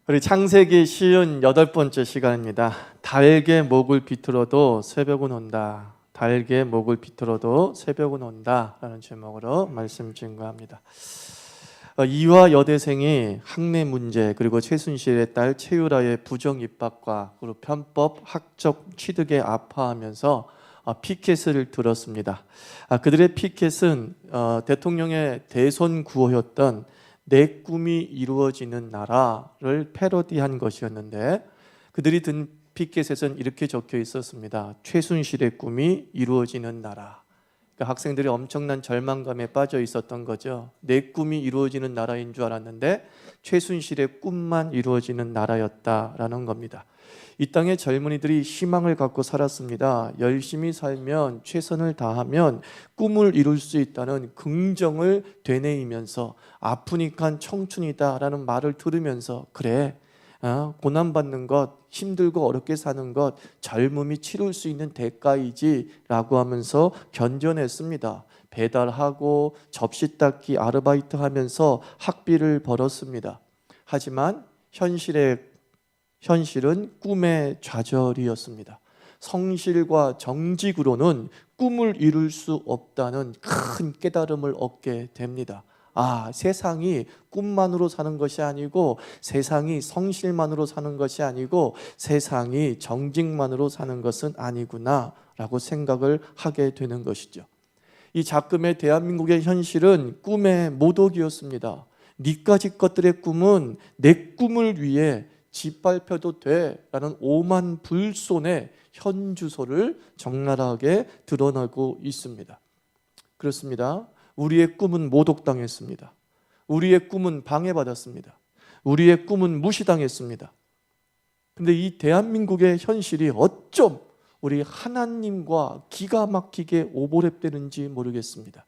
우리 창세기 58번째 시간입니다. 달게 목을 비틀어도 새벽은 온다. 달게 목을 비틀어도 새벽은 온다 라는 제목으로 말씀 증거합니다. 이화 여대생이 학내 문제, 그리고 최순실의 딸 최유라의 부정 입학과 그리고 편법 학적 취득에 아파하면서 피켓을 들었습니다. 그들의 피켓은 대통령의 대선 구호였던 내 꿈이 이루어지는 나라를 패러디한 것이었는데, 그들이 든 피켓에서는 이렇게 적혀 있었습니다. 최순실의 꿈이 이루어지는 나라. 그러니까 학생들이 엄청난 절망감에 빠져 있었던 거죠. 내 꿈이 이루어지는 나라인 줄 알았는데 최순실의 꿈만 이루어지는 나라였다라는 겁니다. 이 땅의 젊은이들이 희망을 갖고 살았습니다. 열심히 살면, 최선을 다하면 꿈을 이룰 수 있다는 긍정을 되뇌이면서 아프니까 청춘이다라는 말을 들으면서 그래, 고난받는 것, 힘들고 어렵게 사는 것 젊음이 치룰 수 있는 대가이지 라고 하면서 견뎌냈습니다. 배달하고 접시 닦기 아르바이트 하면서 학비를 벌었습니다. 하지만 현실은 꿈의 좌절이었습니다. 성실과 정직으로는 꿈을 이룰 수 없다는 큰 깨달음을 얻게 됩니다. 세상이 꿈만으로 사는 것이 아니고, 세상이 성실만으로 사는 것이 아니고, 세상이 정직만으로 사는 것은 아니구나 라고 생각을 하게 되는 것이죠. 이 작금의 대한민국의 현실은 꿈의 모독이었습니다. 니까짓 것들의 꿈은 내 꿈을 위해 짓밟혀도 돼 라는 오만 불손의 현주소를 적나라하게 드러나고 있습니다. 그렇습니다. 우리의 꿈은 모독당했습니다. 우리의 꿈은 방해받았습니다. 우리의 꿈은 무시당했습니다. 근데 이 대한민국의 현실이 어쩜 우리 하나님과 기가 막히게 오버랩되는지 모르겠습니다.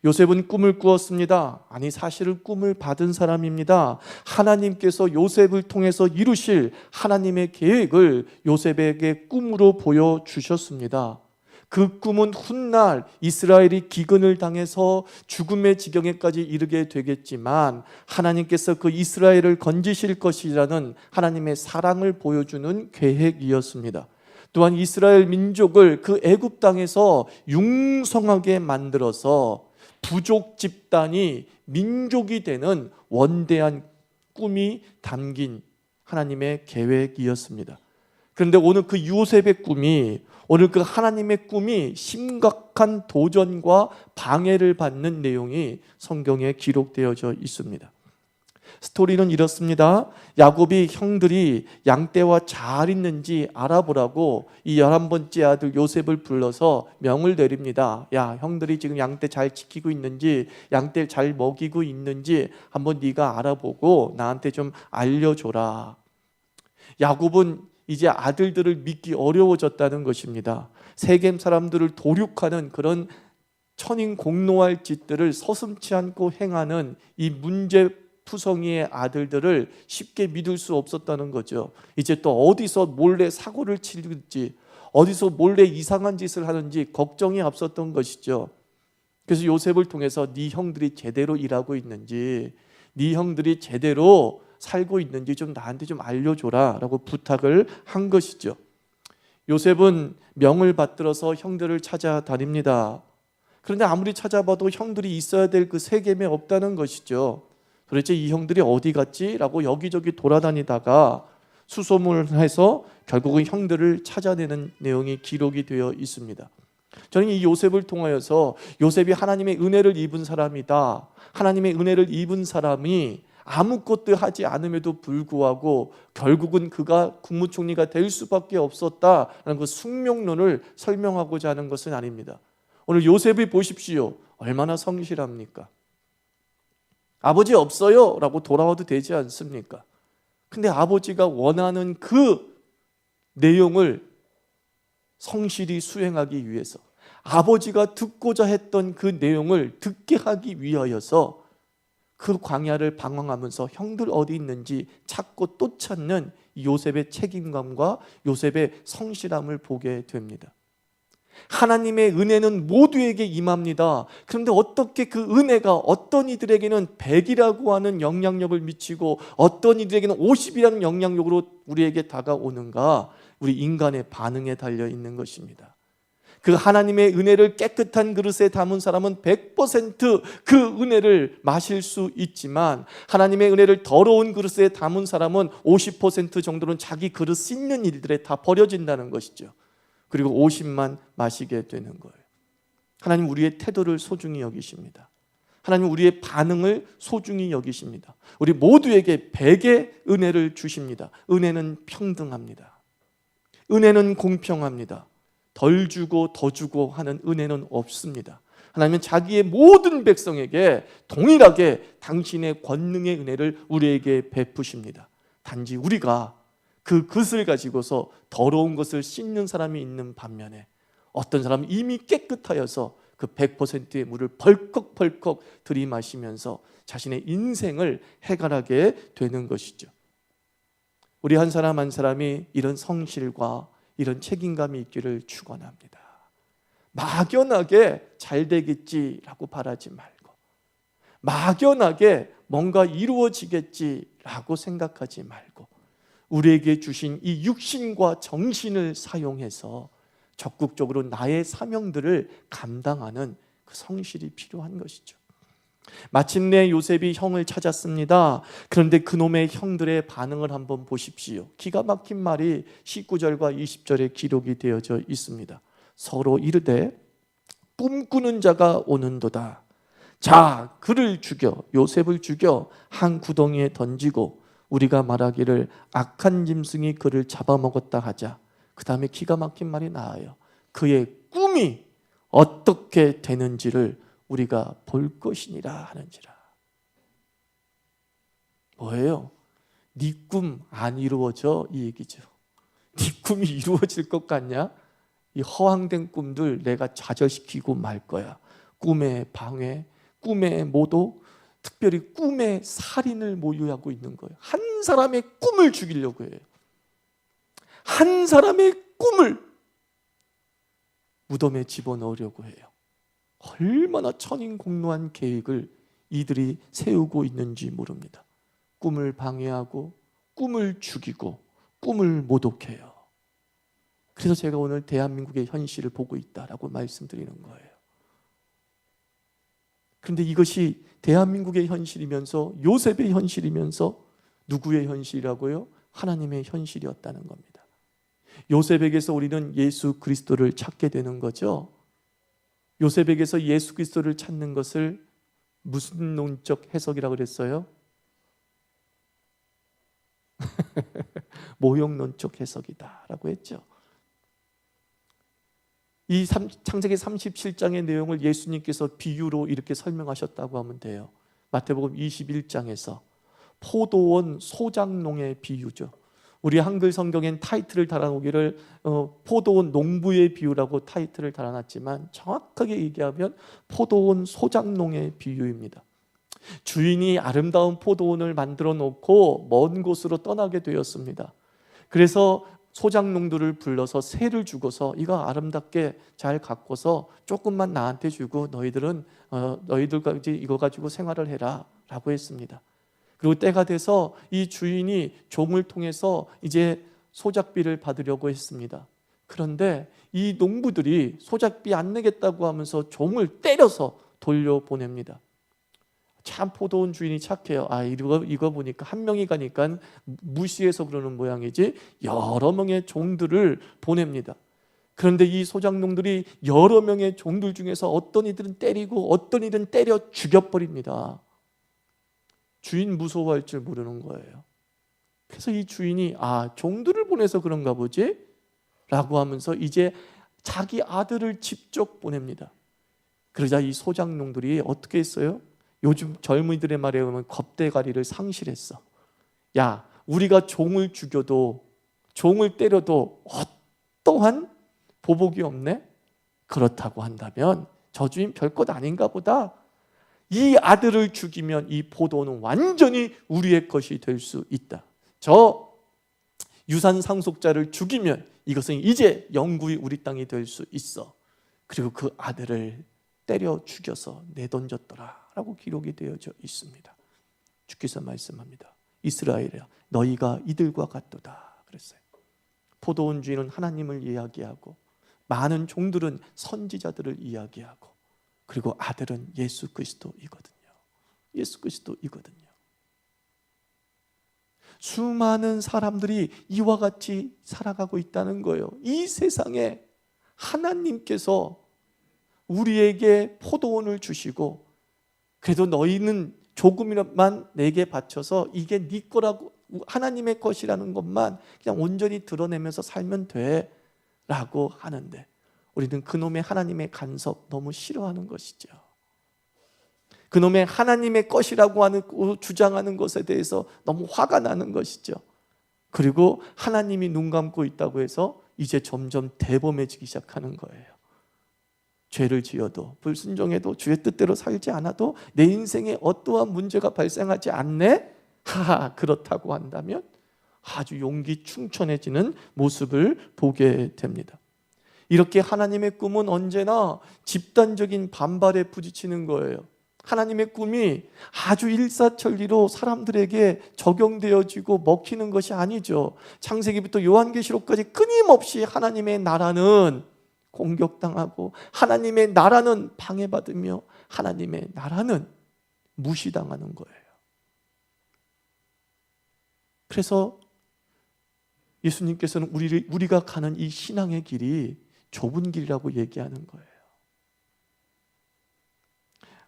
요셉은 꿈을 꾸었습니다. 아니, 사실은 꿈을 받은 사람입니다. 하나님께서 요셉을 통해서 이루실 하나님의 계획을 요셉에게 꿈으로 보여주셨습니다. 그 꿈은 훗날 이스라엘이 기근을 당해서 죽음의 지경에까지 이르게 되겠지만 하나님께서 그 이스라엘을 건지실 것이라는 하나님의 사랑을 보여주는 계획이었습니다. 또한 이스라엘 민족을 그 애굽 땅에서 융성하게 만들어서 부족 집단이 민족이 되는 원대한 꿈이 담긴 하나님의 계획이었습니다. 그런데 오늘 그 요셉의 꿈이, 오늘 그 하나님의 꿈이 심각한 도전과 방해를 받는 내용이 성경에 기록되어져 있습니다. 스토리는 이렇습니다. 야곱이 형들이 양떼와 잘 있는지 알아보라고 이 11번째 아들 요셉을 불러서 명을 내립니다. 야, 형들이 지금 양떼 잘 지키고 있는지, 양떼 잘 먹이고 있는지 한번 네가 알아보고 나한테 좀 알려줘라. 야곱은 이제 아들들을 믿기 어려워졌다는 것입니다. 세겜 사람들을 도륙하는 그런 천인공노할 짓들을 서슴지 않고 행하는 이 문제푸성이의 아들들을 쉽게 믿을 수 없었다는 거죠. 이제 또 어디서 몰래 사고를 칠지, 어디서 몰래 이상한 짓을 하는지 걱정이 앞섰던 것이죠. 그래서 요셉을 통해서 네 형들이 제대로 일하고 있는지, 네 형들이 제대로 살고 있는지 좀 나한테 좀 알려줘라 라고 부탁을 한 것이죠. 요셉은 명을 받들어서 형들을 찾아다닙니다. 그런데 아무리 찾아봐도 형들이 있어야 될 그 세겜에 없다는 것이죠. 도대체 이 형들이 어디 갔지? 라고 여기저기 돌아다니다가 수소문을 해서 결국은 형들을 찾아내는 내용이 기록이 되어 있습니다. 저는 이 요셉을 통하여서 요셉이 하나님의 은혜를 입은 사람이다, 하나님의 은혜를 입은 사람이 아무것도 하지 않음에도 불구하고 결국은 그가 국무총리가 될 수밖에 없었다라는 그 숙명론을 설명하고자 하는 것은 아닙니다. 오늘 요셉을 보십시오. 얼마나 성실합니까? 아버지 없어요 라고 돌아와도 되지 않습니까? 근데 아버지가 원하는 그 내용을 성실히 수행하기 위해서, 아버지가 듣고자 했던 그 내용을 듣게 하기 위하여서 그 광야를 방황하면서 형들 어디 있는지 찾고 또 찾는 요셉의 책임감과 요셉의 성실함을 보게 됩니다. 하나님의 은혜는 모두에게 임합니다. 그런데 어떻게 그 은혜가 어떤 이들에게는 100이라고 하는 영향력을 미치고 어떤 이들에게는 50이라는 영향력으로 우리에게 다가오는가? 우리 인간의 반응에 달려 있는 것입니다. 그 하나님의 은혜를 깨끗한 그릇에 담은 사람은 100%그 은혜를 마실 수 있지만, 하나님의 은혜를 더러운 그릇에 담은 사람은 50% 정도는 자기 그릇 씻는 일들에 다 버려진다는 것이죠. 그리고 50만 마시게 되는 거예요. 하나님 우리의 태도를 소중히 여기십니다. 하나님 우리의 반응을 소중히 여기십니다. 우리 모두에게 100의 은혜를 주십니다. 은혜는 평등합니다. 은혜는 공평합니다. 덜 주고 더 주고 하는 은혜는 없습니다. 하나님은 자기의 모든 백성에게 동일하게 당신의 권능의 은혜를 우리에게 베푸십니다. 단지 우리가 그 그릇을 가지고서 더러운 것을 씻는 사람이 있는 반면에, 어떤 사람은 이미 깨끗하여서 그 100%의 물을 벌컥벌컥 들이마시면서 자신의 인생을 해결하게 되는 것이죠. 우리 한 사람 한 사람이 이런 성실과 이런 책임감이 있기를 축원합니다. 막연하게 잘 되겠지라고 바라지 말고, 막연하게 뭔가 이루어지겠지라고 생각하지 말고, 우리에게 주신 이 육신과 정신을 사용해서 적극적으로 나의 사명들을 감당하는 그 성실이 필요한 것이죠. 마침내 요셉이 형을 찾았습니다. 그런데 그놈의 형들의 반응을 한번 보십시오. 기가 막힌 말이 19절과 20절에 기록이 되어져 있습니다. 서로 이르되 꿈꾸는 자가 오는도다. 자, 그를 죽여, 요셉을 죽여 한 구덩이에 던지고 우리가 말하기를 악한 짐승이 그를 잡아먹었다 하자. 그 다음에 기가 막힌 말이 나와요. 그의 꿈이 어떻게 되는지를 우리가 볼 것이니라 하는지라. 뭐예요? 네 꿈 안 이루어져, 이 얘기죠. 네 꿈이 이루어질 것 같냐? 이 허황된 꿈들 내가 좌절시키고 말 거야. 꿈의 방해, 꿈의 모독, 특별히 꿈의 살인을 모유하고 있는 거예요. 한 사람의 꿈을 죽이려고 해요. 한 사람의 꿈을 무덤에 집어넣으려고 해요. 얼마나 천인공노한 계획을 이들이 세우고 있는지 모릅니다. 꿈을 방해하고 꿈을 죽이고 꿈을 모독해요. 그래서 제가 오늘 대한민국의 현실을 보고 있다라고 말씀드리는 거예요. 그런데 이것이 대한민국의 현실이면서 요셉의 현실이면서 누구의 현실이라고요? 하나님의 현실이었다는 겁니다. 요셉에게서 우리는 예수 그리스도를 찾게 되는 거죠. 요셉에게서 예수 그리스도를 찾는 것을 무슨 논적 해석이라고 그랬어요? 모형론적 해석이다라고 했죠. 이 창세기 37장의 내용을 예수님께서 비유로 이렇게 설명하셨다고 하면 돼요. 마태복음 21장에서 포도원 소작농의 비유죠. 우리 한글 성경엔 타이틀을 달아놓기를 포도원 농부의 비유라고 타이틀을 달아놨지만 정확하게 얘기하면 포도원 소작농의 비유입니다. 주인이 아름다운 포도원을 만들어 놓고 먼 곳으로 떠나게 되었습니다. 그래서 소작농들을 불러서 새를 주고서 이거 아름답게 잘 가꿔서 조금만 나한테 주고 너희들까지 이거 가지고 생활을 해라 라고 했습니다. 그리고 때가 돼서 이 주인이 종을 통해서 이제 소작비를 받으려고 했습니다. 그런데 이 농부들이 소작비 안 내겠다고 하면서 종을 때려서 돌려보냅니다. 참 포도원 주인이 착해요. 이거 보니까 한 명이 가니까 무시해서 그러는 모양이지 여러 명의 종들을 보냅니다. 그런데 이 소작농들이 여러 명의 종들 중에서 어떤 이들은 때리고 어떤 이들은 때려 죽여버립니다. 주인 무서워할 줄 모르는 거예요. 그래서 이 주인이 종들을 보내서 그런가 보지? 라고 하면서 이제 자기 아들을 직접 보냅니다. 그러자 이 소작농들이 어떻게 했어요? 요즘 젊은이들의 말에 의하면 겁대가리를 상실했어. 야, 우리가 종을 죽여도 종을 때려도 어떠한 보복이 없네? 그렇다고 한다면 저 주인 별것 아닌가 보다. 이 아들을 죽이면 이 포도는 완전히 우리의 것이 될 수 있다. 저 유산 상속자를 죽이면 이것은 이제 영구히 우리 땅이 될 수 있어. 그리고 그 아들을 때려 죽여서 내던졌더라 라고 기록이 되어져 있습니다. 주께서 말씀합니다. 이스라엘이야, 너희가 이들과 같도다 그랬어요. 포도원 주인은 하나님을 이야기하고 많은 종들은 선지자들을 이야기하고, 그리고 아들은 예수 그리스도이거든요. 예수 그리스도이거든요. 수많은 사람들이 이와 같이 살아가고 있다는 거예요. 이 세상에 하나님께서 우리에게 포도원을 주시고, 그래도 너희는 조금이만 내게 바쳐서 이게 네 거라고, 하나님의 것이라는 것만 그냥 온전히 드러내면서 살면 돼 라고 하는데, 우리는 그놈의 하나님의 간섭 너무 싫어하는 것이죠. 그놈의 하나님의 것이라고 하는, 주장하는 것에 대해서 너무 화가 나는 것이죠. 그리고 하나님이 눈 감고 있다고 해서 이제 점점 대범해지기 시작하는 거예요. 죄를 지어도 불순종해도 주의 뜻대로 살지 않아도 내 인생에 어떠한 문제가 발생하지 않네? 하하, 그렇다고 한다면 아주 용기 충천해지는 모습을 보게 됩니다. 이렇게 하나님의 꿈은 언제나 집단적인 반발에 부딪히는 거예요. 하나님의 꿈이 아주 일사천리로 사람들에게 적용되어지고 먹히는 것이 아니죠. 창세기부터 요한계시록까지 끊임없이 하나님의 나라는 공격당하고, 하나님의 나라는 방해받으며, 하나님의 나라는 무시당하는 거예요. 그래서 예수님께서는 우리가 가는 이 신앙의 길이 좁은 길이라고 얘기하는 거예요.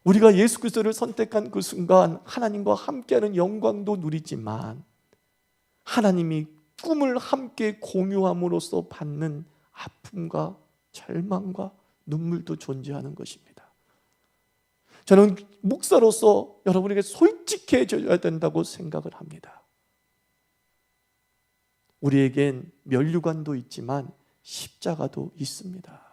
우리가 예수 그리스도를 선택한 그 순간 하나님과 함께하는 영광도 누리지만, 하나님이 꿈을 함께 공유함으로써 받는 아픔과 절망과 눈물도 존재하는 것입니다. 저는 목사로서 여러분에게 솔직해져야 된다고 생각을 합니다. 우리에겐 면류관도 있지만 십자가도 있습니다.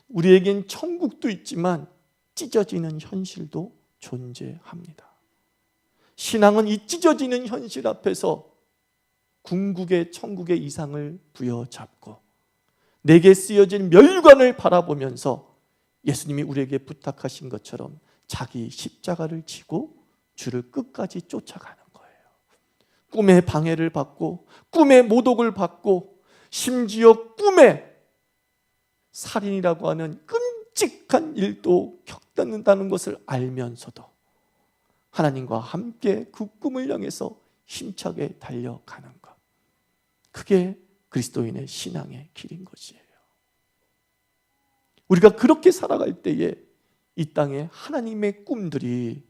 우리에겐 천국도 있지만 찢어지는 현실도 존재합니다. 신앙은 이 찢어지는 현실 앞에서 궁극의 천국의 이상을 부여잡고 내게 쓰여진 면류관을 바라보면서 예수님이 우리에게 부탁하신 것처럼 자기 십자가를 지고 주를 끝까지 쫓아가는 거예요. 꿈의 방해를 받고, 꿈의 모독을 받고, 심지어 꿈에 살인이라고 하는 끔찍한 일도 겪는다는 것을 알면서도 하나님과 함께 그 꿈을 향해서 힘차게 달려가는 것, 그게 그리스도인의 신앙의 길인 것이에요. 우리가 그렇게 살아갈 때에 이 땅에 하나님의 꿈들이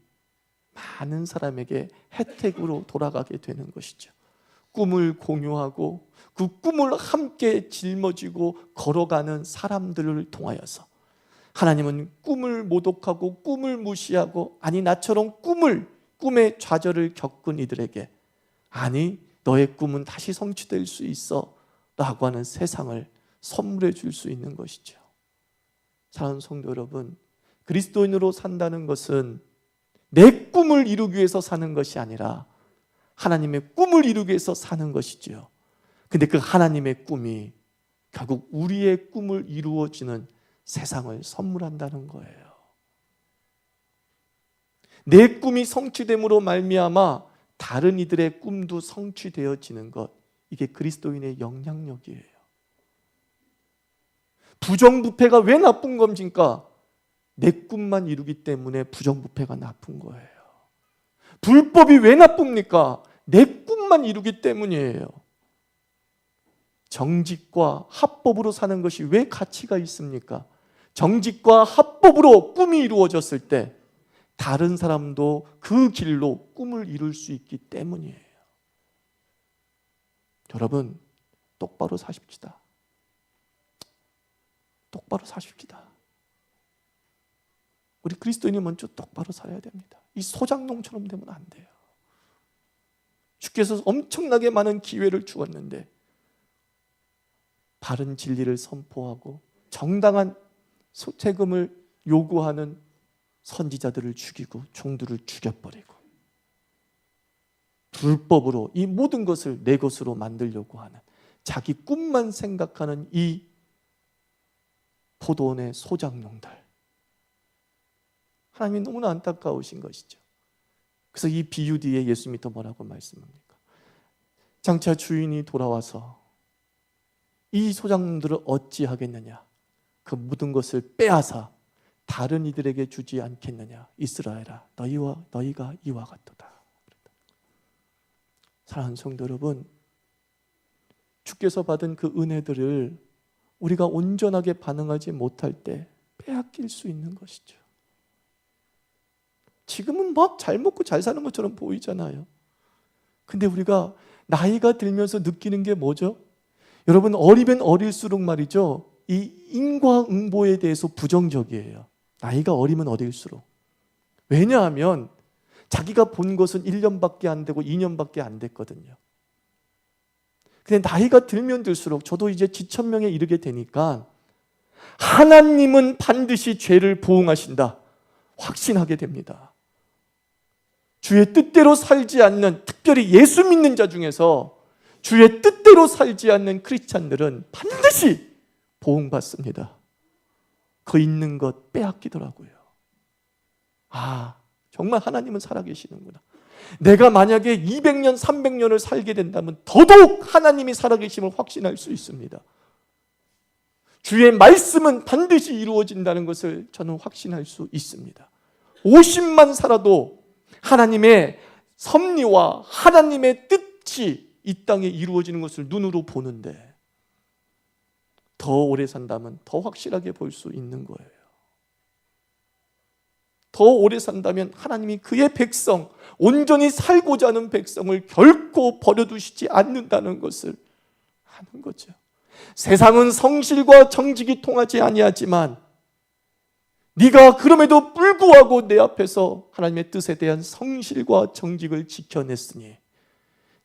많은 사람에게 혜택으로 돌아가게 되는 것이죠. 꿈을 공유하고 그 꿈을 함께 짊어지고 걸어가는 사람들을 통하여서 하나님은 꿈을 모독하고 꿈을 무시하고, 아니 나처럼 꿈의 좌절을 겪은 이들에게 아니 너의 꿈은 다시 성취될 수 있어 라고 하는 세상을 선물해 줄 수 있는 것이죠. 사랑하는 성도 여러분, 그리스도인으로 산다는 것은 내 꿈을 이루기 위해서 사는 것이 아니라 하나님의 꿈을 이루기 위해서 사는 것이죠. 근데 그 하나님의 꿈이 결국 우리의 꿈을 이루어지는 세상을 선물한다는 거예요. 내 꿈이 성취됨으로 말미암아 다른 이들의 꿈도 성취되어지는 것, 이게 그리스도인의 영향력이에요. 부정부패가 왜 나쁜 겁니까? 내 꿈만 이루기 때문에 부정부패가 나쁜 거예요. 불법이 왜 나쁩니까? 내 꿈만 이루기 때문이에요. 정직과 합법으로 사는 것이 왜 가치가 있습니까? 정직과 합법으로 꿈이 이루어졌을 때 다른 사람도 그 길로 꿈을 이룰 수 있기 때문이에요. 여러분, 똑바로 사십시다. 똑바로 사십시다. 우리 그리스도인이 먼저 똑바로 살아야 됩니다. 이 소장농처럼 되면 안 돼요. 주께서 엄청나게 많은 기회를 주었는데 바른 진리를 선포하고 정당한 세금을 요구하는 선지자들을 죽이고 종들을 죽여버리고 불법으로 이 모든 것을 내 것으로 만들려고 하는, 자기 꿈만 생각하는 이 포도원의 소작농들. 하나님이 너무나 안타까우신 것이죠. 그래서 이 비유 뒤에 예수님이 또 뭐라고 말씀합니까? 장차 주인이 돌아와서 이 소작농들을 어찌하겠느냐? 그 묻은 것을 빼앗아 다른 이들에게 주지 않겠느냐? 이스라엘아, 너희가 이와 같도다. 사랑하는 성도 여러분, 주께서 받은 그 은혜들을 우리가 온전하게 반응하지 못할 때 빼앗길 수 있는 것이죠. 지금은 막 잘 먹고 잘 사는 것처럼 보이잖아요. 근데 우리가 나이가 들면서 느끼는 게 뭐죠? 여러분, 어리면 어릴수록 말이죠, 이 인과응보에 대해서 부정적이에요. 나이가 어리면 어릴수록. 왜냐하면 자기가 본 것은 1년밖에 안 되고 2년밖에 안 됐거든요. 근데 나이가 들면 들수록, 저도 이제 지천명에 이르게 되니까 하나님은 반드시 죄를 보응하신다 확신하게 됩니다. 주의 뜻대로 살지 않는, 특별히 예수 믿는 자 중에서 주의 뜻대로 살지 않는 크리스찬들은 반드시 보응받습니다. 그 있는 것 빼앗기더라고요. 아, 정말 하나님은 살아계시는구나. 내가 만약에 200년, 300년을 살게 된다면 더더욱 하나님이 살아계심을 확신할 수 있습니다. 주의 말씀은 반드시 이루어진다는 것을 저는 확신할 수 있습니다. 50만 살아도 하나님의 섭리와 하나님의 뜻이 이 땅에 이루어지는 것을 눈으로 보는데, 더 오래 산다면 더 확실하게 볼 수 있는 거예요. 더 오래 산다면 하나님이 그의 백성, 온전히 살고자 하는 백성을 결코 버려두시지 않는다는 것을 아는 거죠. 세상은 성실과 정직이 통하지 아니하지만 네가 그럼에도 불구하고 내 앞에서 하나님의 뜻에 대한 성실과 정직을 지켜냈으니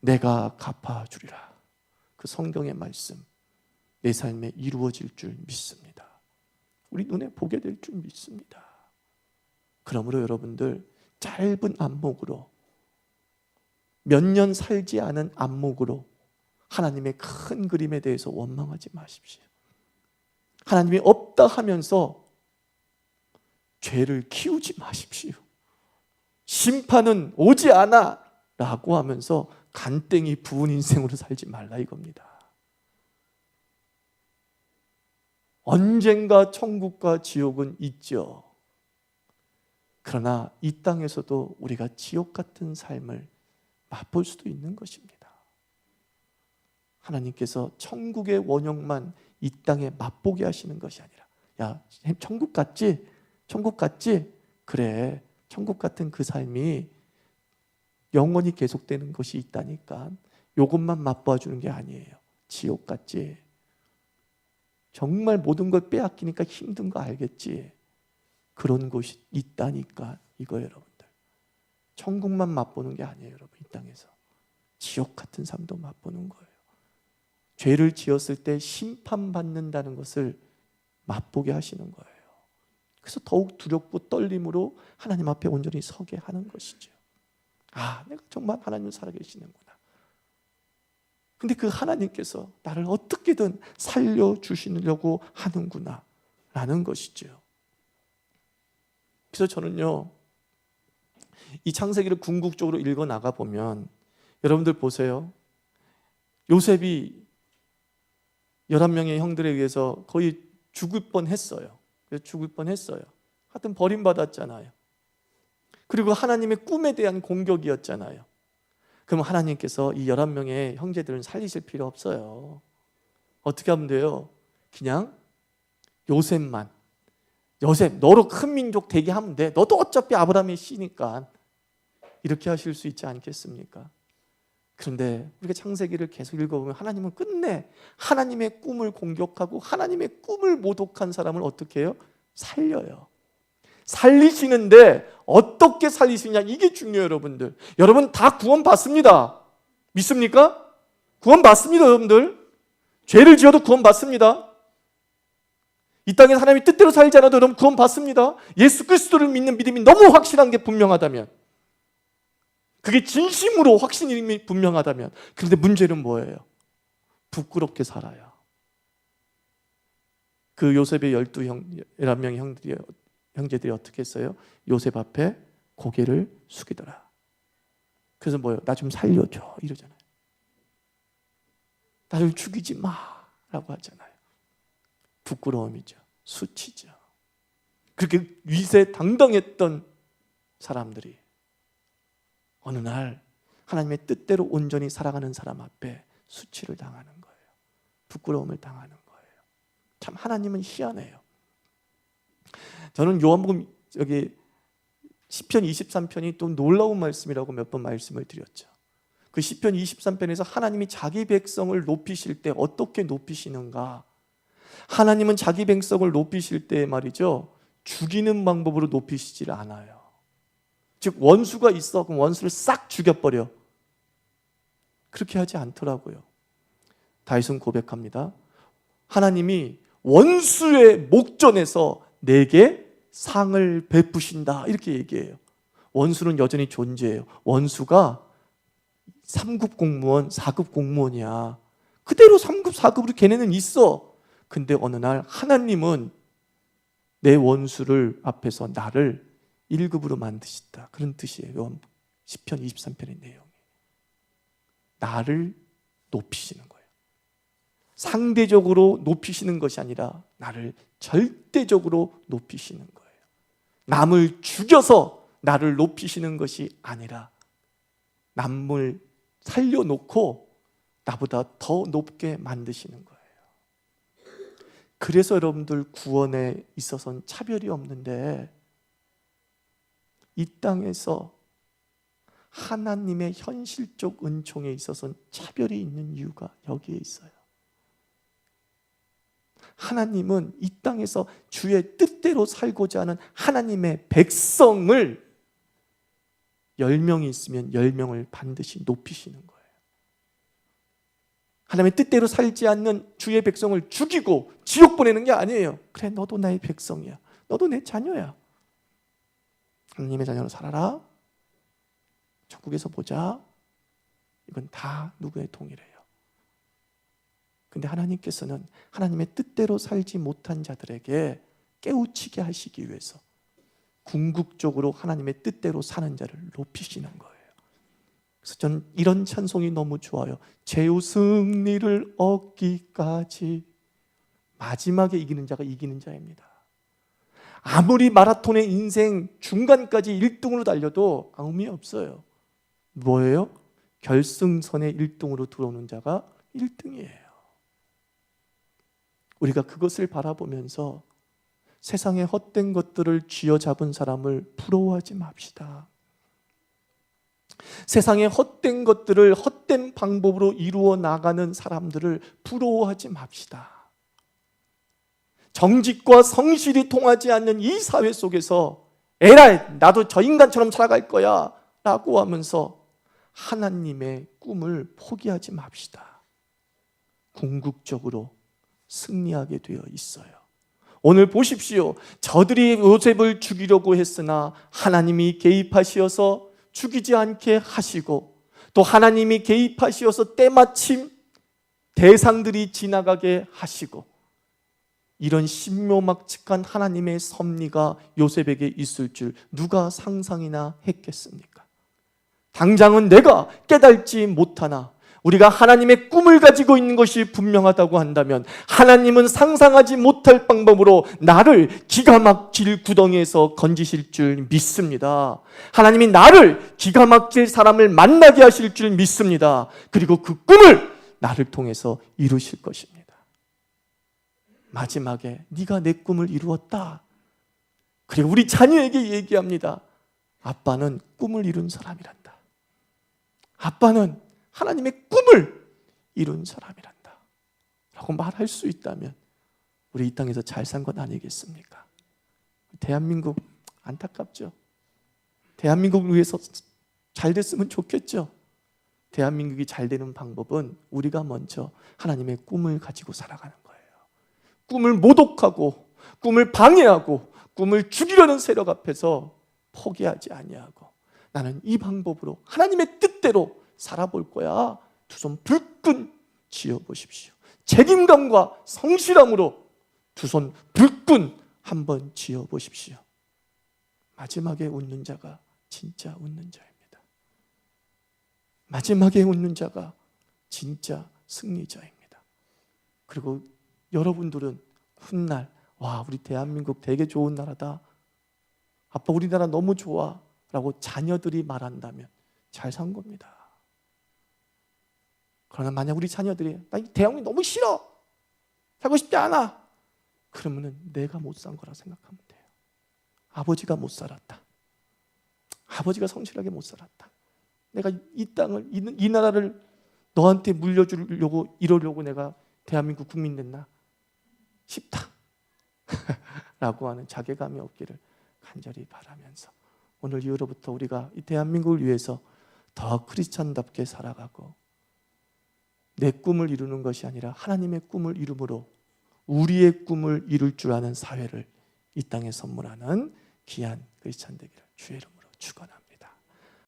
내가 갚아주리라. 그 성경의 말씀 내 삶에 이루어질 줄 믿습니다. 우리 눈에 보게 될 줄 믿습니다. 그러므로 여러분들, 짧은 안목으로, 몇 년 살지 않은 안목으로 하나님의 큰 그림에 대해서 원망하지 마십시오. 하나님이 없다 하면서 죄를 키우지 마십시오. 심판은 오지 않아 라고 하면서 간땡이 부은 인생으로 살지 말라 이겁니다. 언젠가 천국과 지옥은 있죠. 그러나 이 땅에서도 우리가 지옥 같은 삶을 맛볼 수도 있는 것입니다. 하나님께서 천국의 원형만 이 땅에 맛보게 하시는 것이 아니라, 야, 천국 같지? 천국 같지? 그래, 천국 같은 그 삶이 영원히 계속되는 것이 있다니까. 이것만 맛보아 주는 게 아니에요. 지옥 같지? 정말 모든 걸 빼앗기니까 힘든 거 알겠지? 그런 곳이 있다니까. 이거 여러분들, 천국만 맛보는 게 아니에요. 여러분, 이 땅에서 지옥 같은 삶도 맛보는 거예요. 죄를 지었을 때 심판받는다는 것을 맛보게 하시는 거예요. 그래서 더욱 두렵고 떨림으로 하나님 앞에 온전히 서게 하는 것이죠. 아, 내가 정말 하나님 살아계시는구나. 근데 그 하나님께서 나를 어떻게든 살려주시려고 하는구나 라는 것이죠. 그래서 저는요, 이 창세기를 궁극적으로 읽어 나가 보면, 여러분들 보세요. 요셉이 11명의 형들에 의해서 거의 죽을 뻔했어요. 죽을 뻔했어요. 하여튼 버림받았잖아요. 그리고 하나님의 꿈에 대한 공격이었잖아요. 그럼 하나님께서 이 11명의 형제들은 살리실 필요 없어요. 어떻게 하면 돼요? 그냥 요셉만, 요셉 너로 큰 민족 되게 하면 돼. 너도 어차피 아브라함의 씨니까. 이렇게 하실 수 있지 않겠습니까? 그런데 우리가 창세기를 계속 읽어보면 하나님은 끝내 하나님의 꿈을 공격하고 하나님의 꿈을 모독한 사람을 어떻게 해요? 살려요. 살리시는데 어떻게 살리시냐, 이게 중요해요. 여러분들, 여러분 다 구원 받습니다. 믿습니까? 구원 받습니다. 여러분들, 죄를 지어도 구원 받습니다. 이 땅에 하나님이 뜻대로 살지 않아도 여러분 구원 받습니다. 예수 그리스도를 믿는 믿음이 너무 확실한 게 분명하다면, 그게 진심으로 확신이 분명하다면. 그런데 문제는 뭐예요? 부끄럽게 살아요. 그 요셉의 11명의 형제들이 어떻게 했어요? 요셉 앞에 고개를 숙이더라. 그래서 뭐예요? 나 좀 살려줘 이러잖아요. 나를 죽이지 마라고 하잖아요. 부끄러움이죠. 수치죠. 그렇게 위세당당했던 사람들이 어느 날 하나님의 뜻대로 온전히 살아가는 사람 앞에 수치를 당하는 거예요. 부끄러움을 당하는 거예요. 참 하나님은 희한해요. 저는 요한복음 여기 시편 23편이 또 놀라운 말씀이라고 몇 번 말씀을 드렸죠. 그 시편 23편에서 하나님이 자기 백성을 높이실 때 어떻게 높이시는가? 하나님은 자기 백성을 높이실 때 말이죠, 죽이는 방법으로 높이시질 않아요. 즉 원수가 있어, 그럼 원수를 싹 죽여버려. 그렇게 하지 않더라고요. 다윗은 고백합니다. 하나님이 원수의 목전에서 내게 상을 베푸신다 이렇게 얘기해요. 원수는 여전히 존재해요. 원수가 3급 공무원, 4급 공무원이야. 그대로 3급, 4급으로 걔네는 있어. 근데 어느 날 하나님은 내 원수를 앞에서 나를 1급으로 만드셨다. 그런 뜻이에요. 시편 23편의 내용이. 나를 높이시는 거예요. 상대적으로 높이시는 것이 아니라 나를 절대적으로 높이시는 거예요. 남을 죽여서 나를 높이시는 것이 아니라 남을 살려놓고 나보다 더 높게 만드시는 거예요. 그래서 여러분들 구원에 있어서는 차별이 없는데 이 땅에서 하나님의 현실적 은총에 있어서는 차별이 있는 이유가 여기에 있어요. 하나님은 이 땅에서 주의 뜻대로 살고자 하는 하나님의 백성을 10명이 있으면 10명을 반드시 높이시는 거예요. 하나님의 뜻대로 살지 않는 주의 백성을 죽이고 지옥 보내는 게 아니에요. 그래, 너도 나의 백성이야. 너도 내 자녀야. 하나님의 자녀로 살아라. 천국에서 보자. 이건 다 누구의 동일해요. 근데 하나님께서는 하나님의 뜻대로 살지 못한 자들에게 깨우치게 하시기 위해서 궁극적으로 하나님의 뜻대로 사는 자를 높이시는 거예요. 그래서 저는 이런 찬송이 너무 좋아요. 최후 승리를 얻기까지. 마지막에 이기는 자가 이기는 자입니다. 아무리 마라톤의 인생 중간까지 1등으로 달려도 의미 없어요. 뭐예요? 결승선에 1등으로 들어오는 자가 1등이에요. 우리가 그것을 바라보면서 세상의 헛된 것들을 쥐어잡은 사람을 부러워하지 맙시다. 세상의 헛된 것들을 헛된 방법으로 이루어 나가는 사람들을 부러워하지 맙시다. 정직과 성실이 통하지 않는 이 사회 속에서 에라이 나도 저 인간처럼 살아갈 거야 라고 하면서 하나님의 꿈을 포기하지 맙시다. 궁극적으로 승리하게 되어 있어요. 오늘 보십시오. 저들이 요셉을 죽이려고 했으나 하나님이 개입하시어서 죽이지 않게 하시고, 또 하나님이 개입하시어서 때마침 대상들이 지나가게 하시고, 이런 신묘막측한 하나님의 섭리가 요셉에게 있을 줄 누가 상상이나 했겠습니까? 당장은 내가 깨달지 못하나 우리가 하나님의 꿈을 가지고 있는 것이 분명하다고 한다면 하나님은 상상하지 못할 방법으로 나를 기가 막힐 구덩이에서 건지실 줄 믿습니다. 하나님이 나를 기가 막힐 사람을 만나게 하실 줄 믿습니다. 그리고 그 꿈을 나를 통해서 이루실 것입니다. 마지막에 네가 내 꿈을 이루었다. 그리고 우리 자녀에게 얘기합니다. 아빠는 꿈을 이룬 사람이란다. 아빠는 하나님의 꿈을 이룬 사람이란다 라고 말할 수 있다면 우리 이 땅에서 잘 산 것 아니겠습니까? 대한민국 안타깝죠. 대한민국을 위해서 잘 됐으면 좋겠죠. 대한민국이 잘 되는 방법은 우리가 먼저 하나님의 꿈을 가지고 살아가는 거예요. 꿈을 모독하고 꿈을 방해하고 꿈을 죽이려는 세력 앞에서 포기하지 아니하고 나는 이 방법으로 하나님의 뜻대로 살아볼 거야. 두 손 불끈 쥐어보십시오. 책임감과 성실함으로 두 손 불끈 한번 지어 보십시오. 마지막에 웃는 자가 진짜 웃는 자입니다. 마지막에 웃는 자가 진짜 승리자입니다. 그리고 여러분들은 훗날 와, 우리 대한민국 되게 좋은 나라다, 아빠 우리나라 너무 좋아 라고 자녀들이 말한다면 잘 산 겁니다. 그러나 만약 우리 자녀들이 나 이 대한민국 너무 싫어, 살고 싶지 않아, 그러면은 내가 못 산 거라 생각하면 돼요. 아버지가 못 살았다, 아버지가 성실하게 못 살았다, 내가 이 땅을, 이 나라를 너한테 물려주려고 이러려고 내가 대한민국 국민 됐나 싶다 라고 하는 자괴감이 없기를 간절히 바라면서, 오늘 이후로부터 우리가 이 대한민국을 위해서 더 크리스찬답게 살아가고 내 꿈을 이루는 것이 아니라 하나님의 꿈을 이루므로 우리의 꿈을 이룰 줄 아는 사회를 이 땅에 선물하는 귀한 크리스찬 되기를 주의 이름으로 축원합니다.